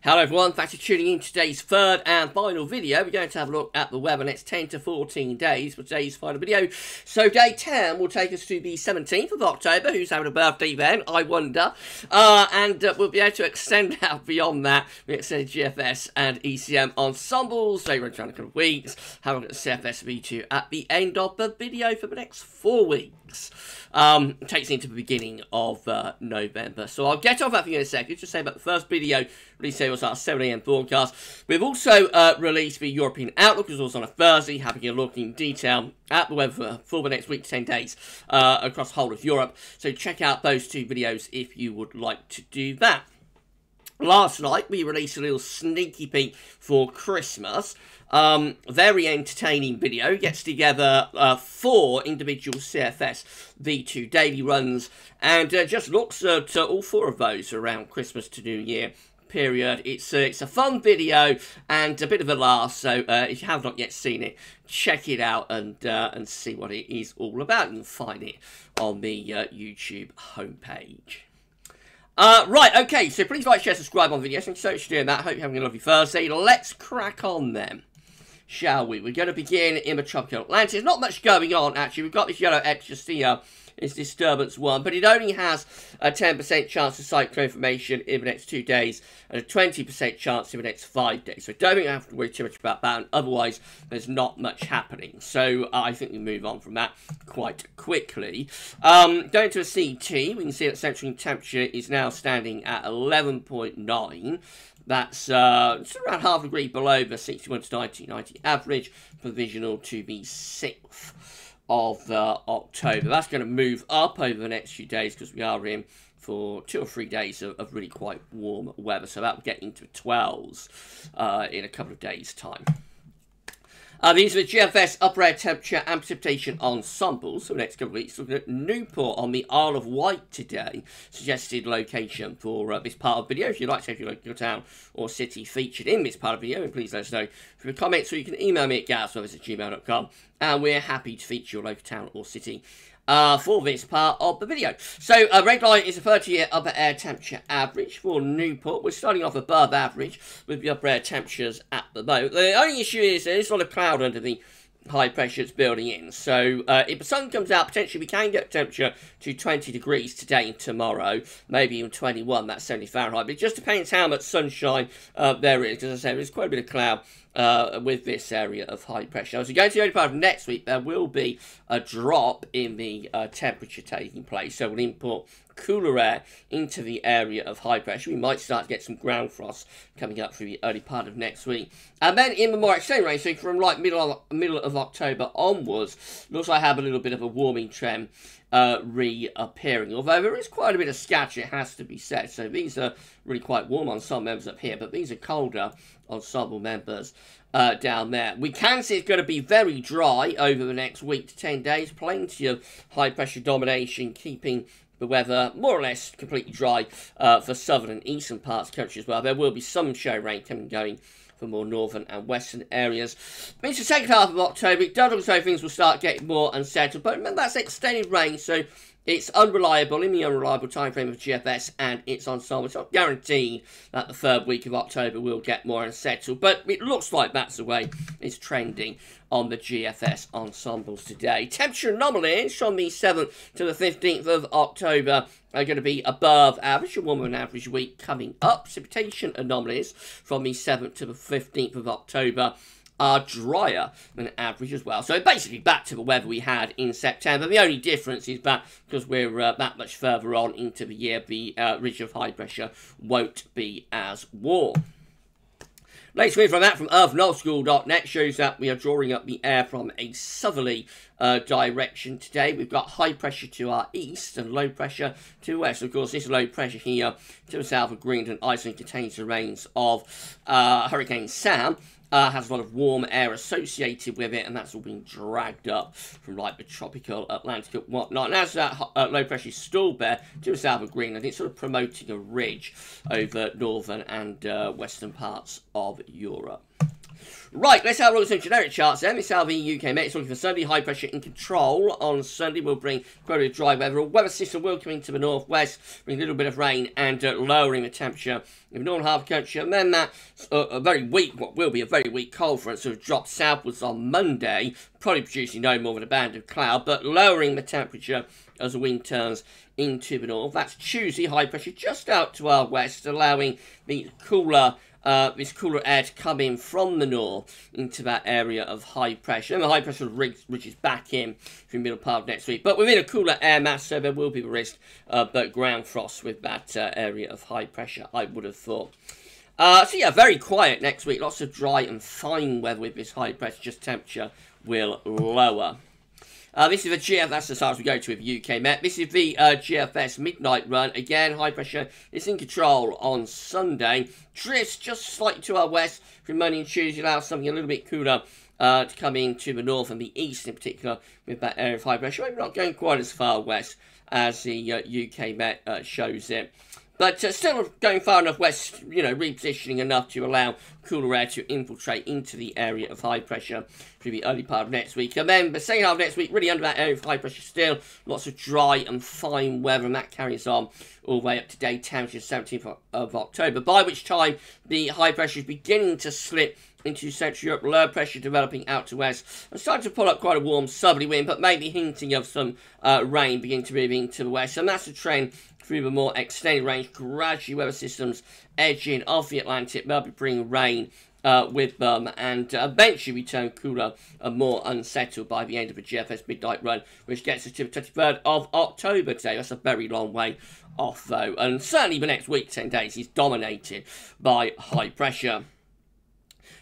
Hello everyone, thanks for tuning in to today's third and final video. We're going to have a look at the weather next 10 to 14 days for today's final video. So day 10 will take us to the 17th of October. Who's having a birthday then? I wonder. And we'll be able to extend out beyond that. We extended GFS and ECM ensembles. So we're around a couple of weeks. Have a look at the CFS V2 at the end of the video for the next 4 weeks. Takes into the beginning of November. So I'll get off that for you in a second. Just say about the first video released here was our 7 AM broadcast. We've also released the European Outlook, which was also on a Thursday, having a look in detail at the weather for the next week to 10 days across the whole of Europe. So check out those two videos if you would like to do that. Last night, we released a little sneaky peek for Christmas. Very entertaining video. Gets together 4 individual CFS V2 daily runs and just looks at all 4 of those around Christmas to New Year period. It's a fun video and a bit of a laugh, so if you have not yet seen it, check it out and see what it is all about. You can find it on the YouTube homepage. Right, okay, so please like, share, subscribe on videos. Thank you so much for doing that. Hope you're having a lovely Thursday. Let's crack on then, shall we? We're going to begin in the tropical Atlantic. There's not much going on, actually. We've got this yellow X just here. It's disturbance 1, but it only has a 10% chance of cyclone formation in the next 2 days and a 20% chance in the next 5 days. So I don't think I have to worry too much about that, and otherwise there's not much happening. So I think we move on from that quite quickly. Going to a CT, we can see that central temperature is now standing at 11.9. That's it's around half a degree below the 61 to 90 average, provisional to the 6th of October. That's going to move up over the next few days because we are in for 2 or 3 days of really quite warm weather. So that will get into 12s in a couple of days' time. These are the GFS upper air temperature and precipitation ensembles for the next couple of weeks. Looking at Newport on the Isle of Wight today. Suggested location for this part of the video. If you'd like to have your local town or city featured in this part of the video, please let us know through the comments, or you can email me at GavsWeatherVids@gmail.com, and we're happy to feature your local town or city for this part of the video. So red line is a 30-year upper air temperature average for Newport. We're starting off above average with the upper air temperatures at the moment. The only issue is there's a lot of cloud under the high pressure it's building in. So if the sun comes out, potentially we can get temperature to 20 degrees today and tomorrow, maybe even 21, that's 70 Fahrenheit. But it just depends how much sunshine there is, because as I said, there's quite a bit of cloud with this area of high pressure. As we go to the early part of next week, there will be a drop in the temperature taking place. So we'll import cooler air into the area of high pressure. We might start to get some ground frost coming up through the early part of next week. And then in the more extreme range, so from like middle of October onwards, looks like I have a little bit of a warming trend reappearing. Although there is quite a bit of scatter, it has to be said. So these are really quite warm on some members up here, but these are colder on some members down there. We can see it's going to be very dry over the next week to 10 days. Plenty of high pressure domination, keeping the weather more or less completely dry for southern and eastern parts of the country as well. There will be some show rain coming and going for more northern and western areas. But it's the second half of October. It does look as though things will start getting more unsettled. But remember, that's extended range, so it's unreliable, in the unreliable time frame of GFS and its ensemble. It's not guaranteed that the 3rd week of October will get more unsettled, but it looks like that's the way it's trending on the GFS ensembles today. Temperature anomalies from the 7th to the 15th of October are going to be above average, a warmer than average week coming up. Precipitation anomalies from the 7th to the 15th of October are drier than average as well. So basically back to the weather we had in September. The only difference is that because we're that much further on into the year, the region of high pressure won't be as warm. Latest read from that from earthnullschool.net shows that we are drawing up the air from a southerly direction today. We've got high pressure to our east and low pressure to west. Of course, this low pressure here to the south of Greenland, Iceland, contains the remains of Hurricane Sam. Has a lot of warm air associated with it, and that's all being dragged up from like the tropical Atlantic and whatnot. And as that low pressure is still there to the south of Greenland, it's sort of promoting a ridge over northern and western parts of Europe. Right, let's have a look at some generic charts then. This is how the UK Met is looking for Sunday. High pressure in control on Sunday will bring quite a dry weather. A weather system will come into the northwest, bring a little bit of rain and lowering the temperature in the northern half of the country. And then that a very weak, what will be a very weak cold front sort of drops southwards on Monday, probably producing no more than a band of cloud, but lowering the temperature as the wind turns into the north. That's Tuesday, high pressure just out to our west, allowing the cooler this cooler air to come in from the north into that area of high pressure. And the high pressure reaches back in through the middle part of next week. But within a cooler air mass, so there will be the risk of ground frost with that area of high pressure, I would have thought. So yeah, very quiet next week. Lots of dry and fine weather with this high pressure, just temperature will lower. This is the GFS as far as we go to with UK Met. This is the GFS midnight run. Again, high pressure is in control on Sunday. Drifts just slightly to our west from Monday and Tuesday, allows something a little bit cooler to come into the north and the east in particular with that area of high pressure. Maybe not going quite as far west as the UK Met shows it. But still going far enough west, you know, repositioning enough to allow cooler air to infiltrate into the area of high pressure through the early part of next week. And then the second half of next week, really under that area of high pressure still. Lots of dry and fine weather, and that carries on all the way up to day 10, which is 17th of October, by which time the high pressure is beginning to slip into Central Europe, low pressure developing out to west, and starting to pull up quite a warm southerly wind, but maybe hinting of some rain beginning to move into the west. And that's a trend through the more extended range. Gradually weather systems edging off the Atlantic, they'll be bringing rain with them, and eventually we turn cooler and more unsettled by the end of the GFS midnight run, which gets us to the 23rd of October today. That's a very long way off though, and certainly the next week, 10 days, is dominated by high pressure.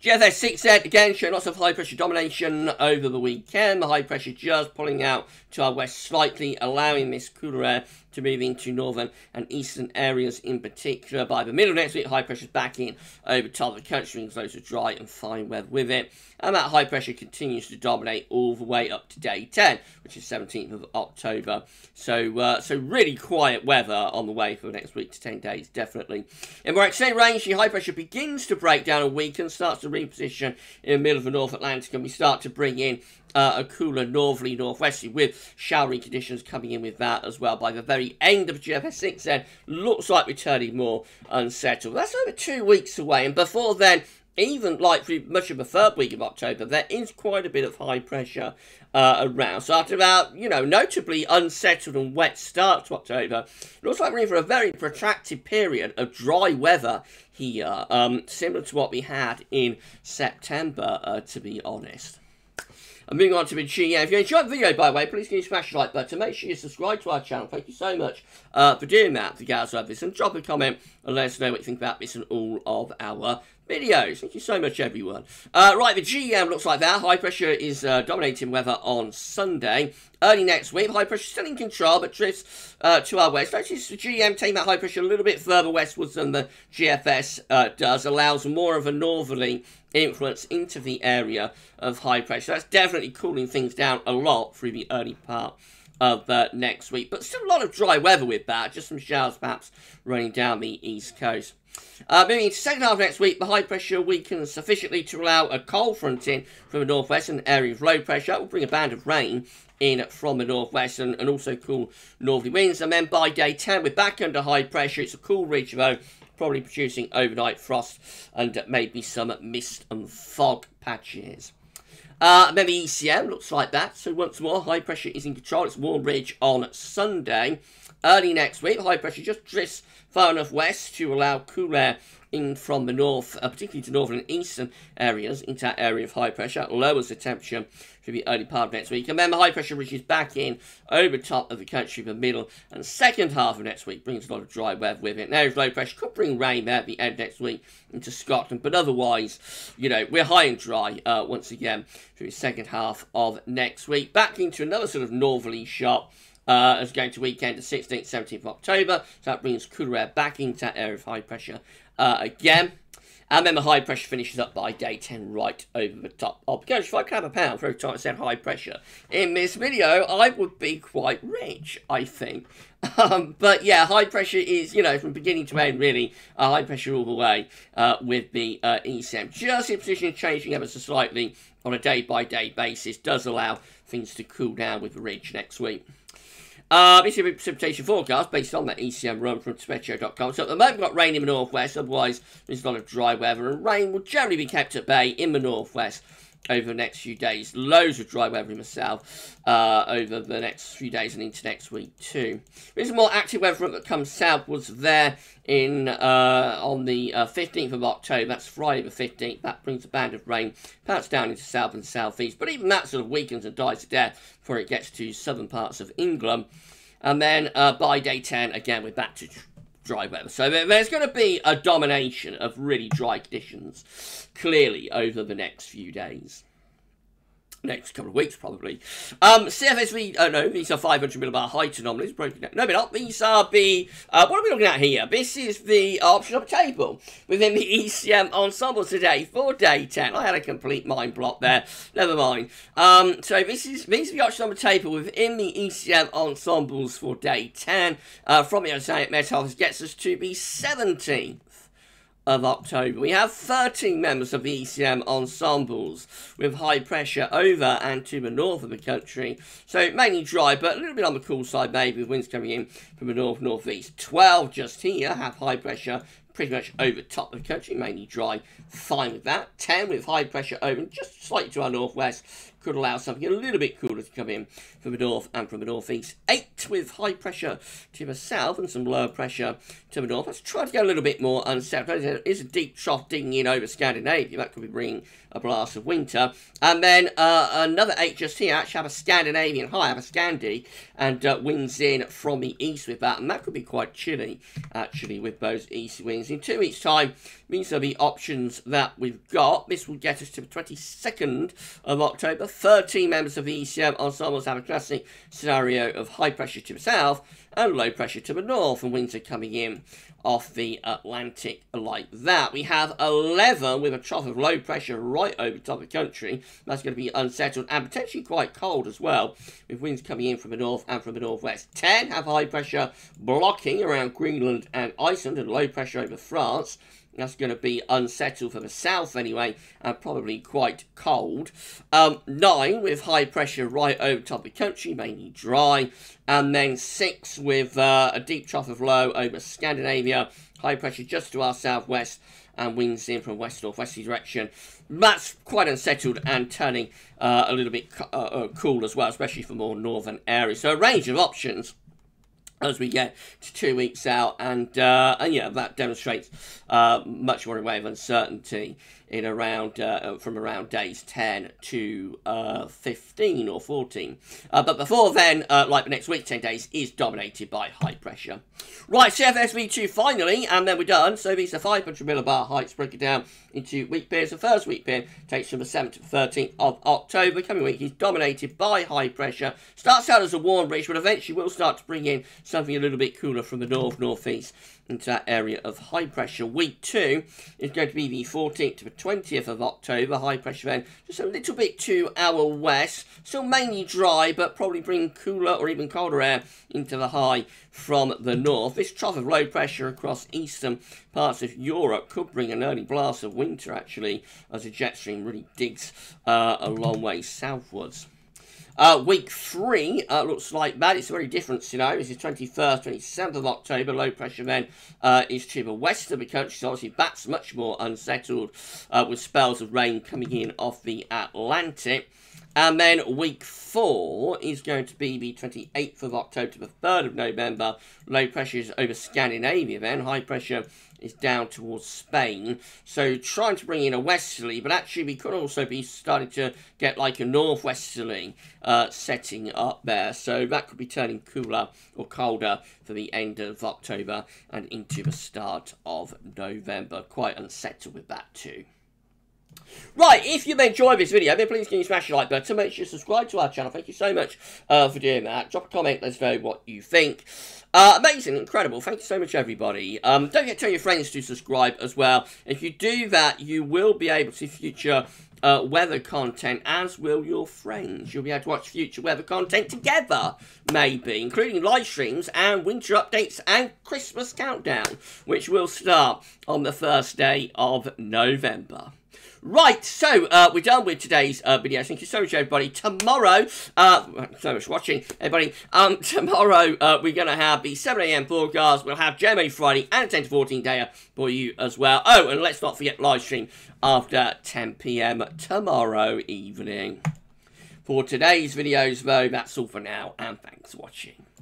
GFS V2 again showing lots of high pressure domination over the weekend. The high pressure just pulling out to our west slightly, allowing this cooler air to move into northern and eastern areas in particular. By the middle of next week, high pressure is back in over top of the country, brings loads of dry and fine weather with it. And that high pressure continues to dominate all the way up to day 10, which is 17th of October. So really quiet weather on the way for the next week to 10 days, definitely. In more extended range, the high pressure begins to break down and weaken, starts to reposition in the middle of the North Atlantic, and we start to bring in a cooler northerly, northwesterly with showery conditions coming in with that as well. By the very end of GFS V2, looks like we're turning more unsettled. That's over 2 weeks away, and before then, even like through much of the third week of October, there is quite a bit of high pressure around. So after about, you know, notably unsettled and wet start to October, it looks like we're in for a very protracted period of dry weather here, similar to what we had in September, to be honest. And moving on to the GM. If you enjoyed the video, by the way, please can you smash the like button. Make sure you subscribe to our channel. Thank you so much for doing that, the GavsWeatherVids. And drop a comment and let us know what you think about this and all of our videos. Thank you so much, everyone. Right, the GM looks like that. High pressure is dominating weather on Sunday. Early next week, high pressure still in control, but drifts to our west. Notice the GM taking that high pressure a little bit further westwards than the GFS does. Allows more of a northerly influence into the area of high pressure. That's definitely cooling things down a lot through the early part of next week. But still a lot of dry weather with that. Just some showers perhaps running down the east coast. Moving into the second half of next week, the high pressure weakens sufficiently to allow a cold front in from the northwest and an area of low pressure. That will bring a band of rain in from the northwest and also cool northerly winds. And then by day 10, we're back under high pressure. It's a cool ridge though, probably producing overnight frost and maybe some mist and fog patches. And then the ECM looks like that. So once more, high pressure is in control. It's warm ridge on Sunday. Early next week, high pressure just drifts far enough west to allow cool air in from the north, particularly to northern and eastern areas, into that area of high pressure. That lowers the temperature through the early part of next week. And then the high pressure reaches back in over top of the country, the middle and second half of next week. Brings a lot of dry weather with it. Now, low pressure could bring rain there at the end of next week into Scotland. But otherwise, you know, we're high and dry once again through the second half of next week. Back into another sort of northerly shot. As going to weekend the 16th, 17th of October. So that brings cooler air back into that area of high pressure again. And then the high pressure finishes up by day 10 right over the top of the country. If I could have a pound for every time I said high pressure in this video, I would be quite rich, I think. But yeah, high pressure is, you know, from beginning to end, really, high pressure all the way with the ECM. Just in position changing ever so slightly on a day-by-day basis does allow things to cool down with the ridge next week. This is a precipitation forecast based on that ECM run from Spetio.com. So at the moment we've got rain in the northwest, otherwise there's a lot of dry weather, and rain will generally be kept at bay in the northwest over the next few days. Loads of dry weather in the south over the next few days and into next week too. There's a more active weather front that comes southwards there in on the 15th of October. That's Friday the 15th. That brings a band of rain perhaps down into south and southeast. But even that sort of weakens and dies to death before it gets to southern parts of England. And then by day 10, again, we're back to dry weather. So there's going to be a domination of really dry conditions, clearly, over the next few days. Next couple of weeks, probably. CFS V2, oh no, these are 500 millibar height anomalies, broken down. No, they're not. These are the, what are we looking at here? This is the option of table within the ECM ensemble today for day 10. I had a complete mind block there. Never mind. So these are the options on the table within the ECM ensembles for day 10. From the Oceanic Metals gets us to the 17th of October. We have 13 members of the ECM ensembles with high pressure over and to the north of the country. So mainly dry, but a little bit on the cool side maybe, with winds coming in from the north-northeast. 12 just here have high pressure pretty much over top of the country, mainly dry, fine with that. 10 with high pressure over and just slightly to our northwest, could allow something a little bit cooler to come in from the north and from the northeast. 8 with high pressure to the south and some lower pressure to the north. Let's try to get a little bit more unsettled. There is a deep trough digging in over Scandinavia. That could be bringing a blast of winter. And then another 8 just here. Actually have a Scandinavian high, have a Scandi, and winds in from the east with that. And that could be quite chilly, actually, with those east winds. In 2 weeks' time, these are the options that we've got. This will get us to the 22nd of October. 13 members of the ECM ensembles have a classic scenario of high pressure to the south and low pressure to the north, and winds are coming in off the Atlantic like that. We have 11 with a trough of low pressure right over top of the country. That's going to be unsettled and potentially quite cold as well, with winds coming in from the north and from the northwest. 10 have high pressure blocking around Greenland and Iceland and low pressure over France. That's going to be unsettled for the south anyway, and probably quite cold. 9 with high pressure right over top of the country, mainly dry. And then 6 with a deep trough of low over Scandinavia, high pressure just to our southwest, and winds in from west-northwesterly direction. That's quite unsettled and turning a little bit cool as well, especially for more northern areas. So a range of options as we get to 2 weeks out, and yeah, that demonstrates much more in way of uncertainty in around from around days 10 to 15 or 14. But before then, like the next week, 10 days is dominated by high pressure. Right, CFS V2 finally, and then we're done. So these are 500 millibar heights broken down into week periods. The first week period takes from the 7th to 13th of October. Coming week is dominated by high pressure. Starts out as a warm bridge, but eventually will start to bring in something a little bit cooler from the north-northeast into that area of high pressure. Week 2 is going to be the 14th to the 20th of October. High pressure then just a little bit to our west. Still mainly dry, but probably bring cooler or even colder air into the high from the north. This trough of low pressure across eastern parts of Europe could bring an early blast of winter, actually, as the jet stream really digs a long way southwards. Week 3 looks like that. It's a very different scenario. This is 21st, 27th of October. Low pressure then is to the west of the country. So obviously that's much more unsettled with spells of rain coming in off the Atlantic. And then week 4 is going to be the 28th of October to the 3rd of November. Low pressure is over Scandinavia then. High pressure is down towards Spain. So trying to bring in a westerly, but actually we could also be starting to get like a northwesterly setting up there. So that could be turning cooler or colder for the end of October and into the start of November. Quite unsettled with that too. Right, if you've enjoyed this video, then please can you smash the like button, make sure you subscribe to our channel. Thank you so much for doing that. Drop a comment, let us know what you think. Amazing, incredible. Thank you so much, everybody. Don't forget to tell your friends to subscribe as well. If you do that, you will be able to see future weather content, as will your friends. You'll be able to watch future weather content together, maybe, including live streams and winter updates and Christmas countdown, which will start on the first day of November. Right, so we're done with today's video. Thank you so much, everybody. Tomorrow, so much for watching, everybody. Tomorrow, we're going to have the 7 AM forecast. We'll have JMA Friday and a 10 to 14 day for you as well. Oh, and let's not forget live stream after 10 PM tomorrow evening. For today's videos, though, that's all for now, and thanks for watching.